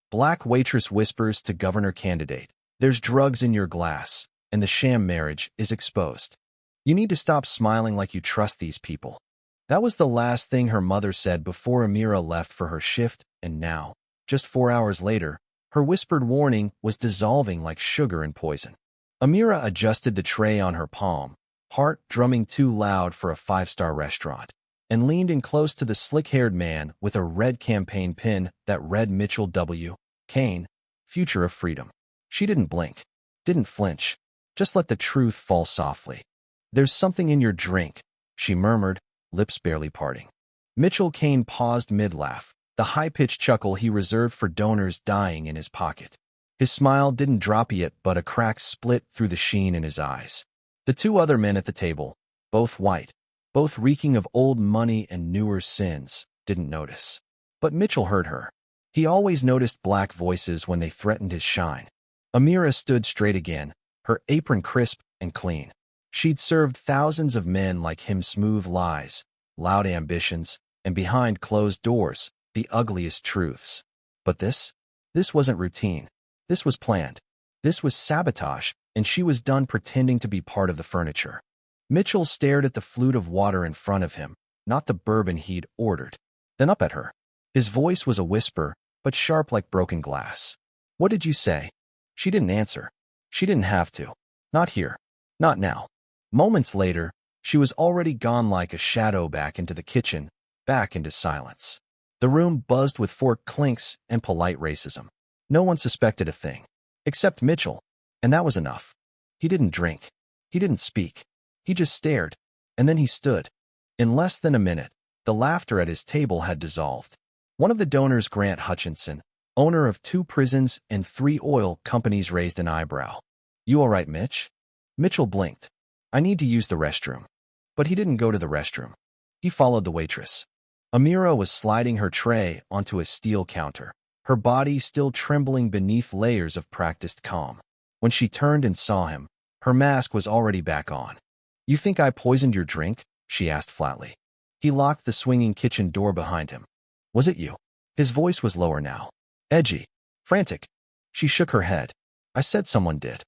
Black waitress whispers to governor candidate, "There's drugs in your glass, and the sham marriage is exposed. You need to stop smiling like you trust these people." That was the last thing her mother said before Amira left for her shift, and now, just 4 hours later, her whispered warning was dissolving like sugar and poison. Amira adjusted the tray on her palm, heart drumming too loud for a five-star restaurant, and leaned in close to the slick-haired man with a red campaign pin that read Mitchell W. Kane, Future of Freedom. She didn't blink, didn't flinch, just let the truth fall softly. "There's something in your drink," she murmured, lips barely parting. Mitchell Kane paused mid-laugh, the high-pitched chuckle he reserved for donors dying in his pocket. His smile didn't drop yet, but a crack split through the sheen in his eyes. The two other men at the table, both white, both reeking of old money and newer sins, didn't notice. But Mitchell heard her. He always noticed black voices when they threatened his shine. Amira stood straight again, her apron crisp and clean. She'd served thousands of men like him smooth lies, loud ambitions, and behind closed doors, the ugliest truths. But this wasn't routine. This was planned. This was sabotage, and she was done pretending to be part of the furniture. Mitchell stared at the flute of water in front of him, not the bourbon he'd ordered, then up at her. His voice was a whisper, but sharp like broken glass. "What did you say?" She didn't answer. She didn't have to. Not here. Not now. Moments later, she was already gone like a shadow back into the kitchen, back into silence. The room buzzed with fork clinks and polite racism. No one suspected a thing. Except Mitchell. And that was enough. He didn't drink. He didn't speak. He just stared. And then he stood. In less than a minute, the laughter at his table had dissolved. One of the donors, Grant Hutchinson, owner of 2 prisons and 3 oil companies, raised an eyebrow. "You all right, Mitch?" Mitchell blinked. "I need to use the restroom." But he didn't go to the restroom. He followed the waitress. Amira was sliding her tray onto a steel counter, her body still trembling beneath layers of practiced calm. When she turned and saw him, her mask was already back on. "You think I poisoned your drink?" she asked flatly. He locked the swinging kitchen door behind him. "Was it you?" His voice was lower now. Edgy. Frantic. She shook her head. "I said someone did."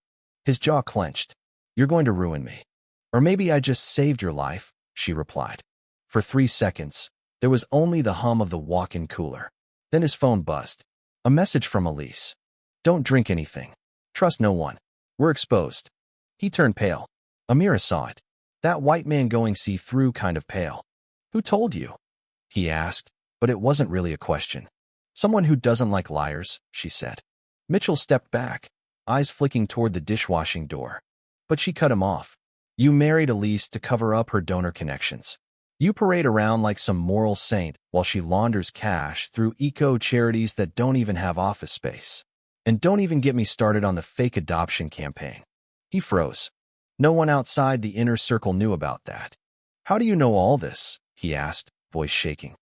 His jaw clenched. "You're going to ruin me." "Or maybe I just saved your life," she replied. For 3 seconds, there was only the hum of the walk-in cooler. Then his phone buzzed. A message from Elise. "Don't drink anything. Trust no one. We're exposed." He turned pale. Amira saw it. That white man going see-through kind of pale. "Who told you?" he asked, but it wasn't really a question. "Someone who doesn't like liars," she said. Mitchell stepped back, eyes flicking toward the dishwashing door. But she cut him off. "You married Elise to cover up her donor connections. You parade around like some moral saint while she launders cash through eco-charities that don't even have office space. And don't even get me started on the fake adoption campaign." He froze. No one outside the inner circle knew about that. "How do you know all this?" he asked, voice shaking.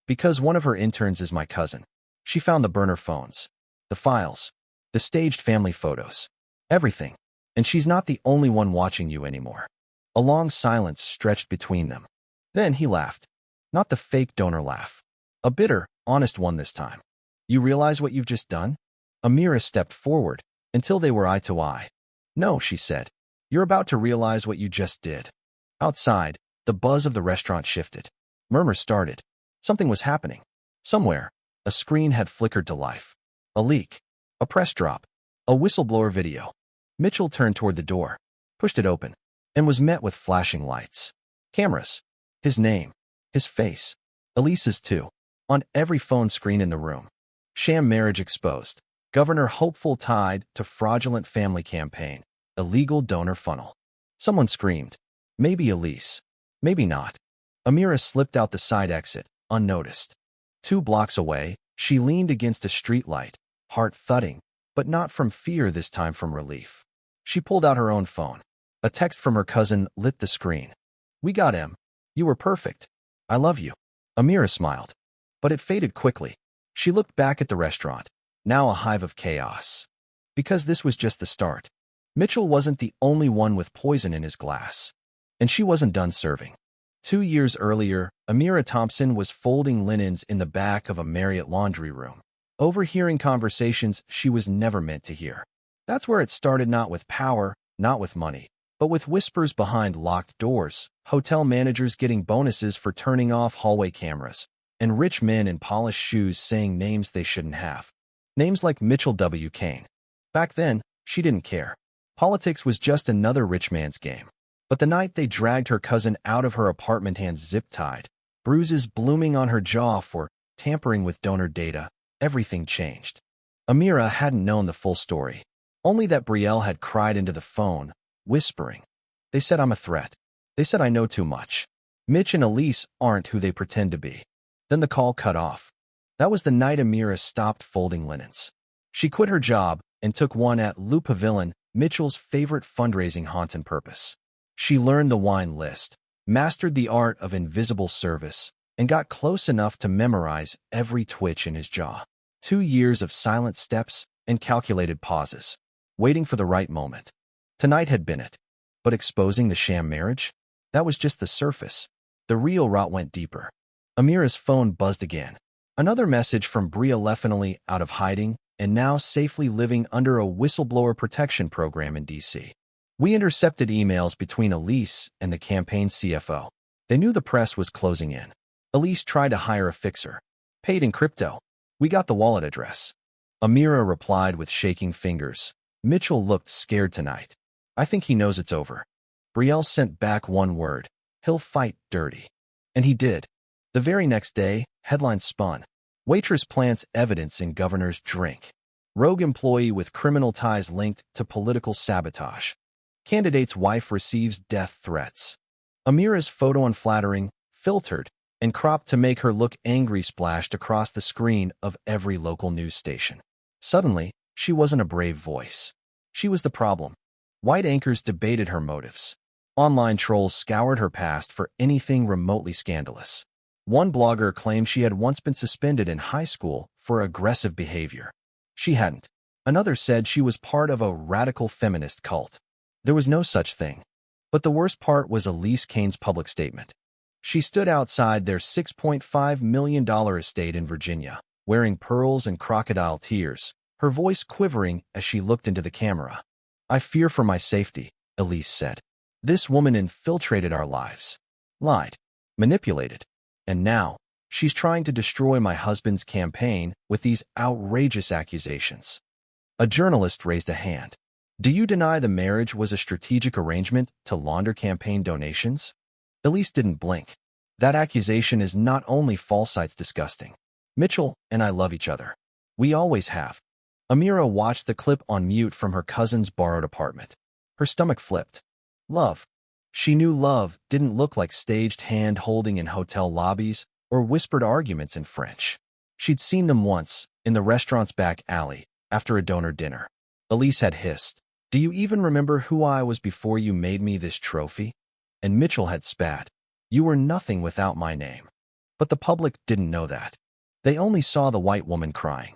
"Because one of her interns is my cousin. She found the burner phones, the files, the staged family photos, everything. And she's not the only one watching you anymore." A long silence stretched between them. Then he laughed. Not the fake donor laugh. A bitter, honest one this time. "You realize what you've just done?" Amira stepped forward until they were eye to eye. "No," she said. "You're about to realize what you just did." Outside, the buzz of the restaurant shifted. Murmurs started. Something was happening. Somewhere, a screen had flickered to life. A leak. A press drop. A whistleblower video. Mitchell turned toward the door, pushed it open, and was met with flashing lights. Cameras. His name. His face. Elise's too. On every phone screen in the room. Sham marriage exposed. Governor hopeful tied to fraudulent family campaign. Illegal donor funnel. Someone screamed. Maybe Elise. Maybe not. Amira slipped out the side exit, unnoticed. 2 blocks away, she leaned against a streetlight, heart thudding, but not from fear this time, from relief. She pulled out her own phone. A text from her cousin lit the screen. "We got him. You were perfect. I love you." Amira smiled. But it faded quickly. She looked back at the restaurant, now a hive of chaos. Because this was just the start. Mitchell wasn't the only one with poison in his glass. And she wasn't done serving. 2 years earlier, Amira Thompson was folding linens in the back of a Marriott laundry room. overhearing conversations she was never meant to hear. That's where it started, not with power, not with money, but with whispers behind locked doors, hotel managers getting bonuses for turning off hallway cameras, and rich men in polished shoes saying names they shouldn't have. Names like Mitchell W. Kane. Back then, she didn't care. Politics was just another rich man's game. But the night they dragged her cousin out of her apartment, hands zip-tied, bruises blooming on her jaw for tampering with donor data, everything changed. Amira hadn't known the full story. Only that Brielle had cried into the phone, whispering. They said I'm a threat. They said I know too much. Mitch and Elise aren't who they pretend to be. Then the call cut off. That was the night Amira stopped folding linens. She quit her job and took one at Le Pavillon, Mitchell's favorite fundraising haunt and purpose. She learned the wine list, mastered the art of invisible service, and got close enough to memorize every twitch in his jaw. 2 years of silent steps and calculated pauses, waiting for the right moment. Tonight had been it. But exposing the sham marriage? That was just the surface. The real rot went deeper. Amira's phone buzzed again. Another message from Brielle, finally out of hiding and now safely living under a whistleblower protection program in D.C. We intercepted emails between Elise and the campaign CFO. They knew the press was closing in. Elise tried to hire a fixer. Paid in crypto. We got the wallet address. Amira replied with shaking fingers. Mitchell looked scared tonight. I think he knows it's over. Brielle sent back one word. He'll fight dirty. And he did. The very next day, headlines spun. Waitress plants evidence in governor's drink. Rogue employee with criminal ties linked to political sabotage. Candidate's wife receives death threats. Amira's photo unflattering, filtered, and cropped to make her look angry splashed across the screen of every local news station. Suddenly, she wasn't a brave voice. She was the problem. White anchors debated her motives. Online trolls scoured her past for anything remotely scandalous. One blogger claimed she had once been suspended in high school for aggressive behavior. She hadn't. Another said she was part of a radical feminist cult. There was no such thing. But the worst part was Elise Kane's public statement. She stood outside their $6.5 million estate in Virginia, wearing pearls and crocodile tears, her voice quivering as she looked into the camera. I fear for my safety, Elise said. This woman infiltrated our lives. Lied. Manipulated. And now, she's trying to destroy my husband's campaign with these outrageous accusations. A journalist raised a hand. Do you deny the marriage was a strategic arrangement to launder campaign donations? Elise didn't blink. That accusation is not only false, it's disgusting. Mitchell and I love each other. We always have. Amira watched the clip on mute from her cousin's borrowed apartment. Her stomach flipped. Love. She knew love didn't look like staged hand-holding in hotel lobbies or whispered arguments in French. She'd seen them once, in the restaurant's back alley, after a donor dinner. Elise had hissed, Do you even remember who I was before you made me this trophy? And Mitchell had spat, You were nothing without my name. But the public didn't know that. They only saw the white woman crying.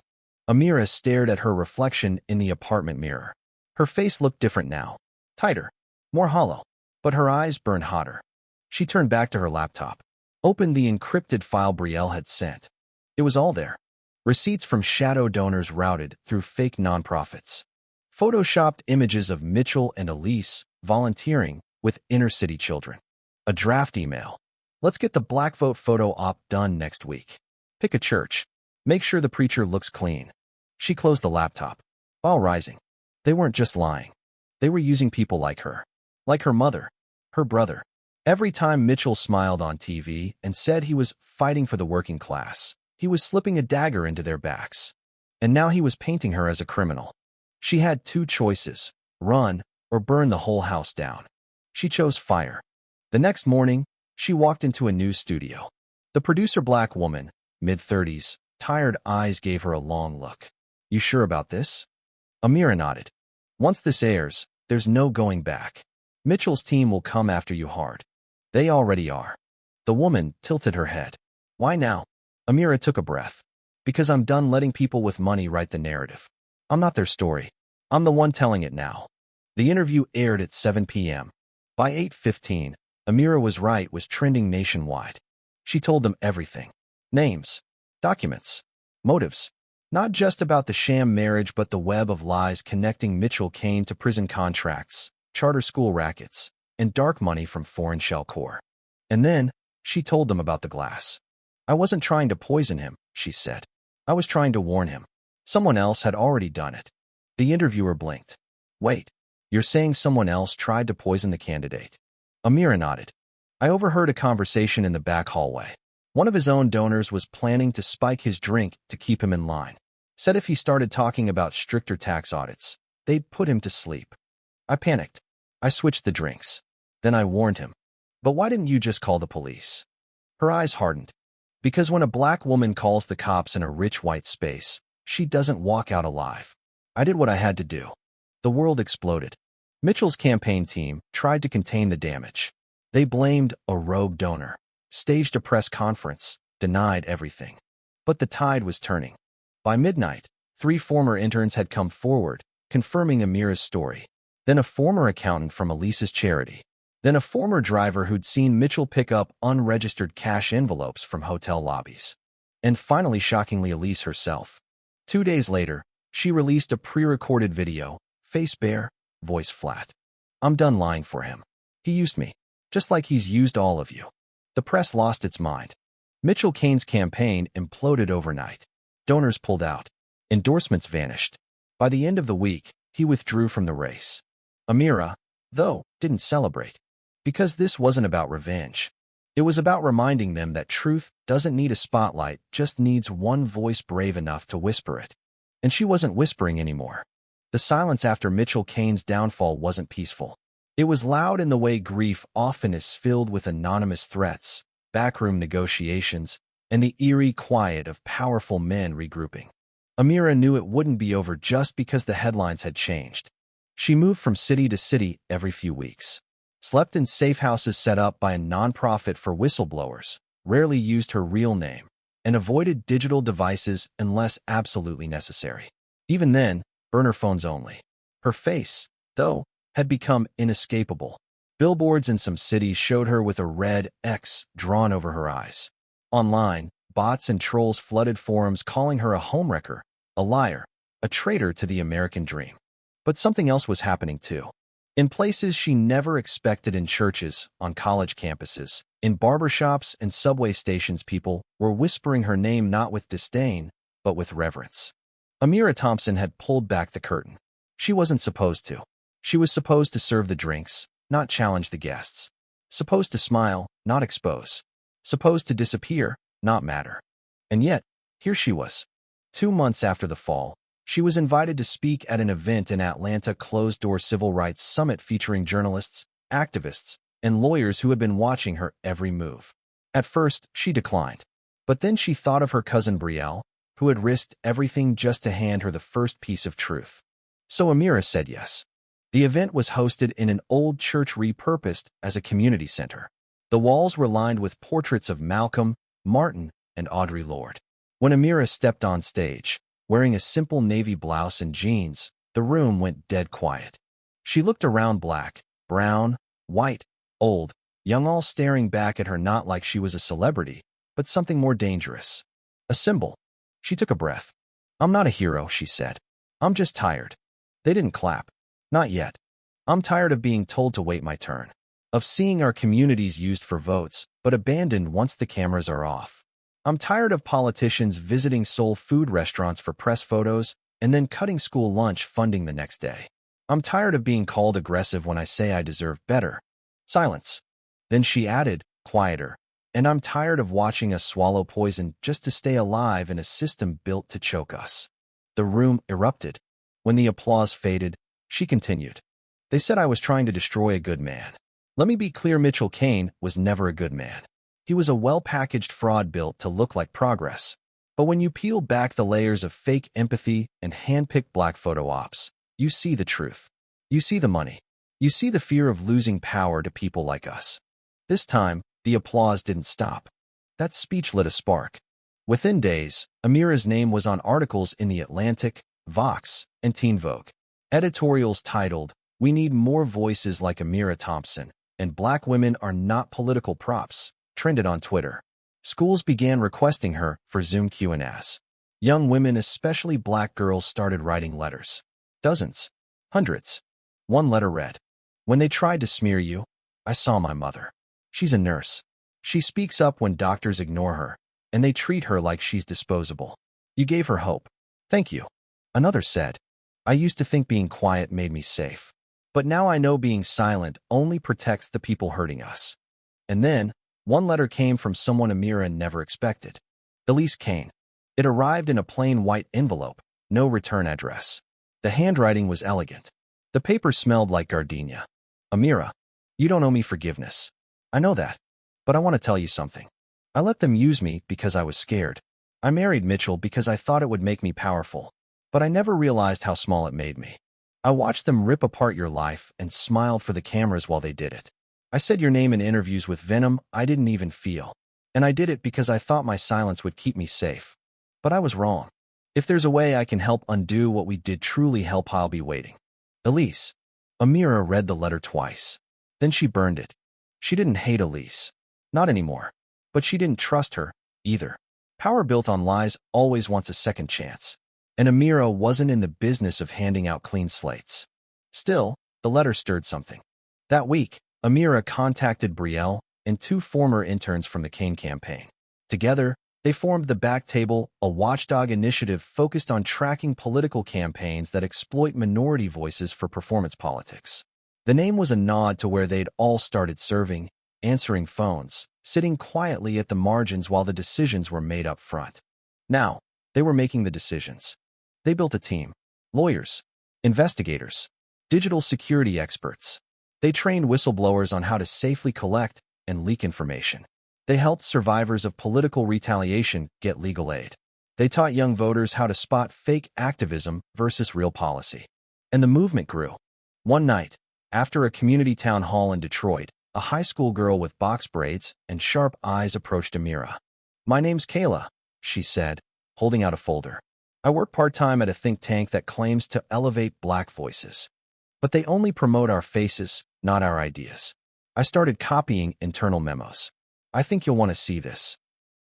Amira stared at her reflection in the apartment mirror. Her face looked different now. Tighter. More hollow. But her eyes burned hotter. She turned back to her laptop. Opened the encrypted file Brielle had sent. It was all there. Receipts from shadow donors routed through fake nonprofits. Photoshopped images of Mitchell and Elise volunteering with inner-city children. A draft email. Let's get the Black Vote photo op done next week. Pick a church. Make sure the preacher looks clean. She closed the laptop. While rising. They weren't just lying. They were using people like her. Like her mother. Her brother. Every time Mitchell smiled on TV and said he was fighting for the working class, he was slipping a dagger into their backs. And now he was painting her as a criminal. She had 2 choices, run or burn the whole house down. She chose fire. The next morning, she walked into a news studio. The producer, black woman, mid-30s, tired eyes gave her a long look. You sure about this? Amira nodded. Once this airs, there's no going back. Mitchell's team will come after you hard. They already are. The woman tilted her head. Why now? Amira took a breath. Because I'm done letting people with money write the narrative. I'm not their story. I'm the one telling it now. The interview aired at 7 p.m. By 8:15, Amira was trending nationwide. She told them everything. Names. Documents. Motives. Not just about the sham marriage but the web of lies connecting Mitchell Kane to prison contracts, charter school rackets, and dark money from foreign shell core. And then, she told them about the glass. I wasn't trying to poison him, she said. I was trying to warn him. Someone else had already done it. The interviewer blinked. Wait, you're saying someone else tried to poison the candidate? Amira nodded. I overheard a conversation in the back hallway. One of his own donors was planning to spike his drink to keep him in line. Said if he started talking about stricter tax audits, they'd put him to sleep. I panicked. I switched the drinks. Then I warned him. But why didn't you just call the police? Her eyes hardened. Because when a black woman calls the cops in a rich white space, she doesn't walk out alive. I did what I had to do. The world exploded. Mitchell's campaign team tried to contain the damage. They blamed a rogue donor, staged a press conference, denied everything. But the tide was turning. By midnight, 3 former interns had come forward, confirming Amira's story. Then a former accountant from Elise's charity. Then a former driver who'd seen Mitchell pick up unregistered cash envelopes from hotel lobbies. And finally, shockingly, Elise herself. 2 days later, she released a pre-recorded video, face bare, voice flat. I'm done lying for him. He used me, just like he's used all of you. The press lost its mind. Mitchell Kane's campaign imploded overnight. Donors pulled out. Endorsements vanished. By the end of the week, he withdrew from the race. Amira, though, didn't celebrate. Because this wasn't about revenge. It was about reminding them that truth doesn't need a spotlight, just needs one voice brave enough to whisper it. And she wasn't whispering anymore. The silence after Mitchell Kane's downfall wasn't peaceful. It was loud in the way grief often is, filled with anonymous threats, backroom negotiations, and the eerie quiet of powerful men regrouping. Amira knew it wouldn't be over just because the headlines had changed. She moved from city to city every few weeks, slept in safe houses set up by a nonprofit for whistleblowers, rarely used her real name, and avoided digital devices unless absolutely necessary. Even then, burner phones only. Her face, though, had become inescapable. Billboards in some cities showed her with a red X drawn over her eyes. Online, bots and trolls flooded forums calling her a homewrecker, a liar, a traitor to the American dream. But something else was happening too. In places she never expected, in churches, on college campuses, in barbershops and subway stations, people were whispering her name not with disdain, but with reverence. Amira Thompson had pulled back the curtain. She wasn't supposed to. She was supposed to serve the drinks, not challenge the guests. Supposed to smile, not expose. Supposed to disappear, not matter. And yet, here she was. 2 months after the fall, she was invited to speak at an event in Atlanta, closed-door civil rights summit featuring journalists, activists, and lawyers who had been watching her every move. At first, she declined. But then she thought of her cousin Brielle, who had risked everything just to hand her the first piece of truth. So Amira said yes. The event was hosted in an old church repurposed as a community center. The walls were lined with portraits of Malcolm, Martin, and Audre Lorde. When Amira stepped on stage, wearing a simple navy blouse and jeans, the room went dead quiet. She looked around, black, brown, white, old, young, all staring back at her, not like she was a celebrity, but something more dangerous. A symbol. She took a breath. I'm not a hero, she said. I'm just tired. They didn't clap. Not yet. I'm tired of being told to wait my turn. Of seeing our communities used for votes, but abandoned once the cameras are off. I'm tired of politicians visiting soul food restaurants for press photos and then cutting school lunch funding the next day. I'm tired of being called aggressive when I say I deserve better. Silence. Then she added, quieter, and I'm tired of watching us swallow poison just to stay alive in a system built to choke us. The room erupted. When the applause faded, she continued. They said I was trying to destroy a good man. Let me be clear, Mitchell Kane was never a good man. He was a well-packaged fraud built to look like progress. But when you peel back the layers of fake empathy and hand-picked black photo ops, you see the truth. You see the money. You see the fear of losing power to people like us. This time, the applause didn't stop. That speech lit a spark. Within days, Amira's name was on articles in The Atlantic, Vox, and Teen Vogue. Editorials titled, "We need more voices like Amira Thompson, and black women are not political props," trended on Twitter. Schools began requesting her for Zoom Q&As. Young women, especially black girls, started writing letters. Dozens. Hundreds. One letter read, "When they tried to smear you, I saw my mother. She's a nurse. She speaks up when doctors ignore her, and they treat her like she's disposable. You gave her hope. Thank you." Another said, "I used to think being quiet made me safe. But now I know being silent only protects the people hurting us." And then, one letter came from someone Amira never expected. Elise Kane. It arrived in a plain white envelope, no return address. The handwriting was elegant. The paper smelled like gardenia. "Amira, you don't owe me forgiveness. I know that. But I want to tell you something. I let them use me because I was scared. I married Mitchell because I thought it would make me powerful. But I never realized how small it made me. I watched them rip apart your life and smiled for the cameras while they did it. I said your name in interviews with venom I didn't even feel. And I did it because I thought my silence would keep me safe. But I was wrong. If there's a way I can help undo what we did, truly help, I'll be waiting. Elise." Amira read the letter twice. Then she burned it. She didn't hate Elise. Not anymore. But she didn't trust her, either. Power built on lies always wants a second chance. And Amira wasn't in the business of handing out clean slates. Still, the letter stirred something. That week, Amira contacted Brielle and two former interns from the Kane campaign. Together, they formed the Back Table, a watchdog initiative focused on tracking political campaigns that exploit minority voices for performance politics. The name was a nod to where they'd all started serving, answering phones, sitting quietly at the margins while the decisions were made up front. Now, they were making the decisions. They built a team. Lawyers, investigators, digital security experts. They trained whistleblowers on how to safely collect and leak information. They helped survivors of political retaliation get legal aid. They taught young voters how to spot fake activism versus real policy. And the movement grew. One night, after a community town hall in Detroit, a high school girl with box braids and sharp eyes approached Amira. "My name's Kayla," she said, holding out a folder. "I work part-time at a think tank that claims to elevate black voices. But they only promote our faces, not our ideas. I started copying internal memos. I think you'll want to see this."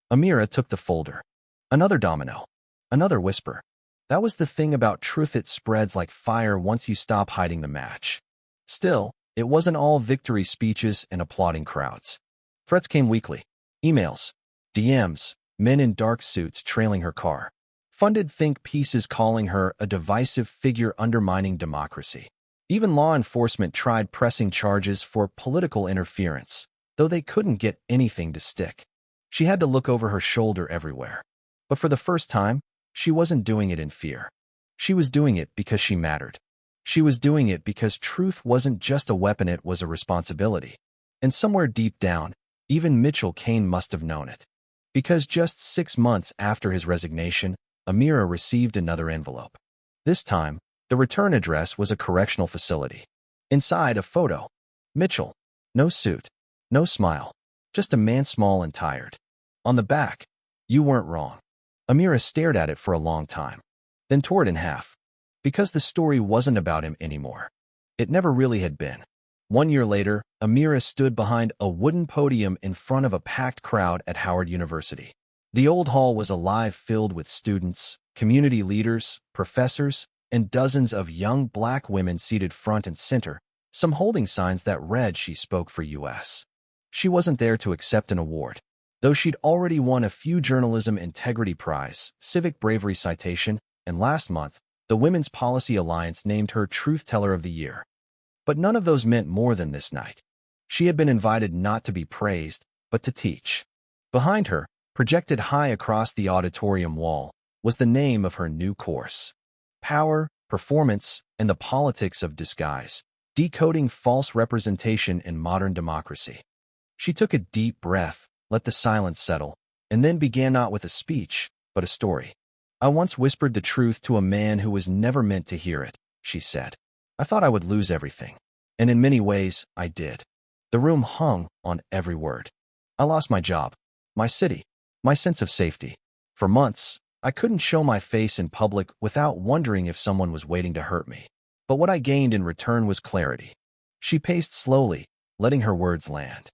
Amira took the folder. Another domino. Another whisper. That was the thing about truth, it spreads like fire once you stop hiding the match. Still, it wasn't all victory speeches and applauding crowds. Threats came weekly. Emails, DMs, men in dark suits trailing her car. Funded think pieces calling her a divisive figure undermining democracy. Even law enforcement tried pressing charges for political interference, though they couldn't get anything to stick. She had to look over her shoulder everywhere. But for the first time, she wasn't doing it in fear. She was doing it because she mattered. She was doing it because truth wasn't just a weapon, it was a responsibility. And somewhere deep down, even Mitchell Kane must have known it. Because just 6 months after his resignation, Amira received another envelope. This time, the return address was a correctional facility. Inside, a photo. Mitchell. No suit. No smile. Just a man small and tired. On the back, "You weren't wrong." Amira stared at it for a long time, then tore it in half. Because the story wasn't about him anymore. It never really had been. 1 year later, Amira stood behind a wooden podium in front of a packed crowd at Howard University. The old hall was alive, filled with students, community leaders, professors, and dozens of young black women seated front and center, some holding signs that read "She spoke for US." She wasn't there to accept an award, though she'd already won a few Journalism Integrity Prize, Civic Bravery Citation, and last month, the Women's Policy Alliance named her Truth Teller of the Year. But none of those meant more than this night. She had been invited not to be praised, but to teach. Behind her, projected high across the auditorium wall, was the name of her new course. Power, Performance, and the Politics of Disguise, Decoding False Representation in Modern Democracy. She took a deep breath, let the silence settle, and then began not with a speech, but a story. "I once whispered the truth to a man who was never meant to hear it," she said. "I thought I would lose everything. And in many ways, I did." The room hung on every word. "I lost my job, my city, my sense of safety. For months, I couldn't show my face in public without wondering if someone was waiting to hurt me. But what I gained in return was clarity." She paced slowly, letting her words land.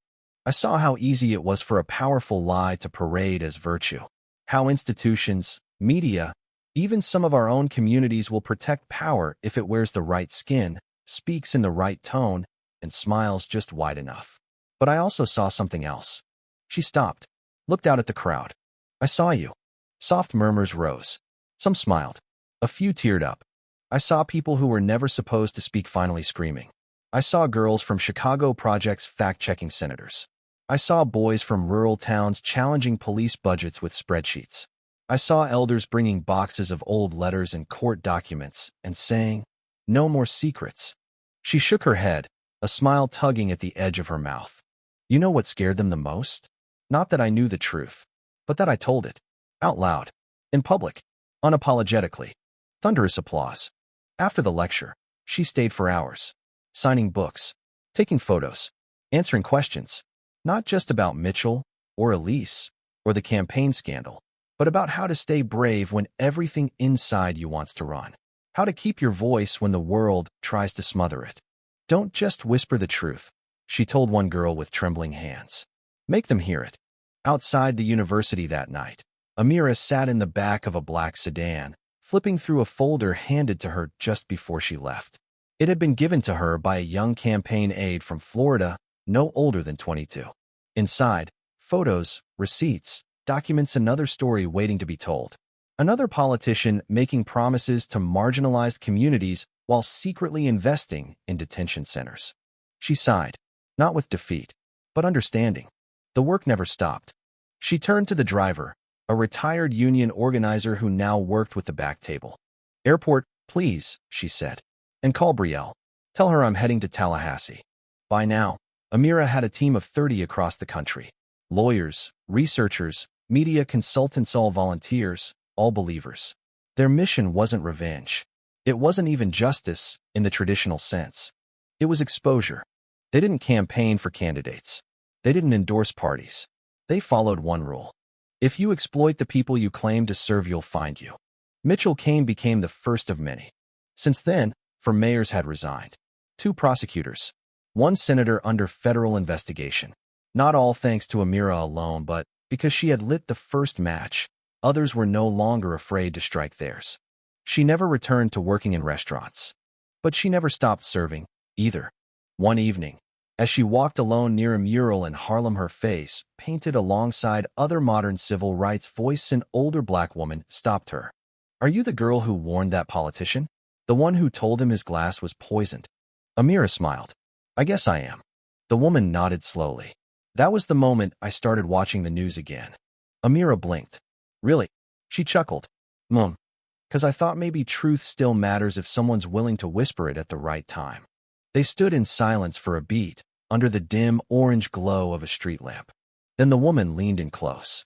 "I saw how easy it was for a powerful lie to parade as virtue. How institutions, media, even some of our own communities will protect power if it wears the right skin, speaks in the right tone, and smiles just wide enough. But I also saw something else. She stopped, looked out at the crowd. I saw you. Soft murmurs rose. Some smiled. A few teared up. I saw people who were never supposed to speak finally screaming. I saw girls from Chicago projects fact-checking senators. I saw boys from rural towns challenging police budgets with spreadsheets. I saw elders bringing boxes of old letters and court documents and saying, "No more secrets." She shook her head, a smile tugging at the edge of her mouth. You know what scared them the most? Not that I knew the truth, but that I told it. Out loud. In public. Unapologetically. Thunderous applause. After the lecture, she stayed for hours. Signing books. Taking photos. Answering questions. Not just about Mitchell, or Elise, or the campaign scandal, but about how to stay brave when everything inside you wants to run. How to keep your voice when the world tries to smother it. Don't just whisper the truth, she told one girl with trembling hands. Make them hear it. Outside the university that night, Amira sat in the back of a black sedan, flipping through a folder handed to her just before she left. It had been given to her by a young campaign aide from Florida, no older than 22. Inside, photos, receipts, documents, another story waiting to be told. Another politician making promises to marginalized communities while secretly investing in detention centers. She sighed, not with defeat, but understanding. The work never stopped. She turned to the driver, a retired union organizer who now worked with the back table. "Airport, please," she said. "And call Brielle. Tell her I'm heading to Tallahassee." By now, Amira had a team of 30 across the country. Lawyers, researchers, media consultants, all volunteers, all believers. Their mission wasn't revenge. It wasn't even justice in the traditional sense. It was exposure. They didn't campaign for candidates. They didn't endorse parties. They followed one rule. If you exploit the people you claim to serve, you'll find you. Mitchell Kane became the first of many. Since then, 4 mayors had resigned. 2 prosecutors. 1 senator under federal investigation. Not all thanks to Amira alone, but because she had lit the first match, others were no longer afraid to strike theirs. She never returned to working in restaurants. But she never stopped serving, either. One evening, as she walked alone near a mural in Harlem, her face, painted alongside other modern civil rights voices, an older black woman stopped her. "Are you the girl who warned that politician? The one who told him his glass was poisoned?" Amira smiled. "I guess I am." The woman nodded slowly. "That was the moment I started watching the news again." Amira blinked. "Really?" She chuckled. "'Cause I thought maybe truth still matters if someone's willing to whisper it at the right time." They stood in silence for a beat, under the dim orange glow of a street lamp. Then the woman leaned in close.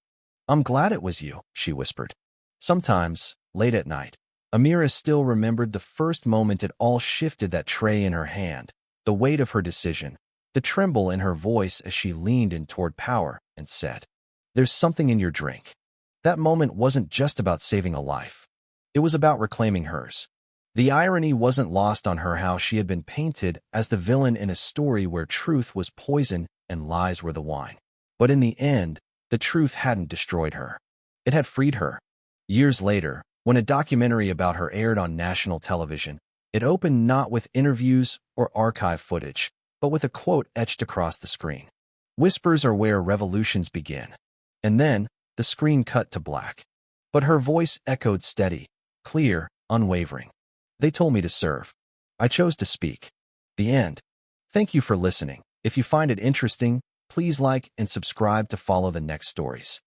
"I'm glad it was you," she whispered. Sometimes, late at night, Amira still remembered the first moment it all shifted, that tray in her hand, the weight of her decision, the tremble in her voice as she leaned in toward power and said, "There's something in your drink." That moment wasn't just about saving a life. It was about reclaiming hers. The irony wasn't lost on her how she had been painted as the villain in a story where truth was poison and lies were the wine. But in the end, the truth hadn't destroyed her. It had freed her. Years later, when a documentary about her aired on national television, it opened not with interviews or archive footage, but with a quote etched across the screen. "Whispers are where revolutions begin." And then, the screen cut to black. But her voice echoed steady, clear, unwavering. "They told me to serve. I chose to speak." The end. Thank you for listening. If you find it interesting, please like and subscribe to follow the next stories.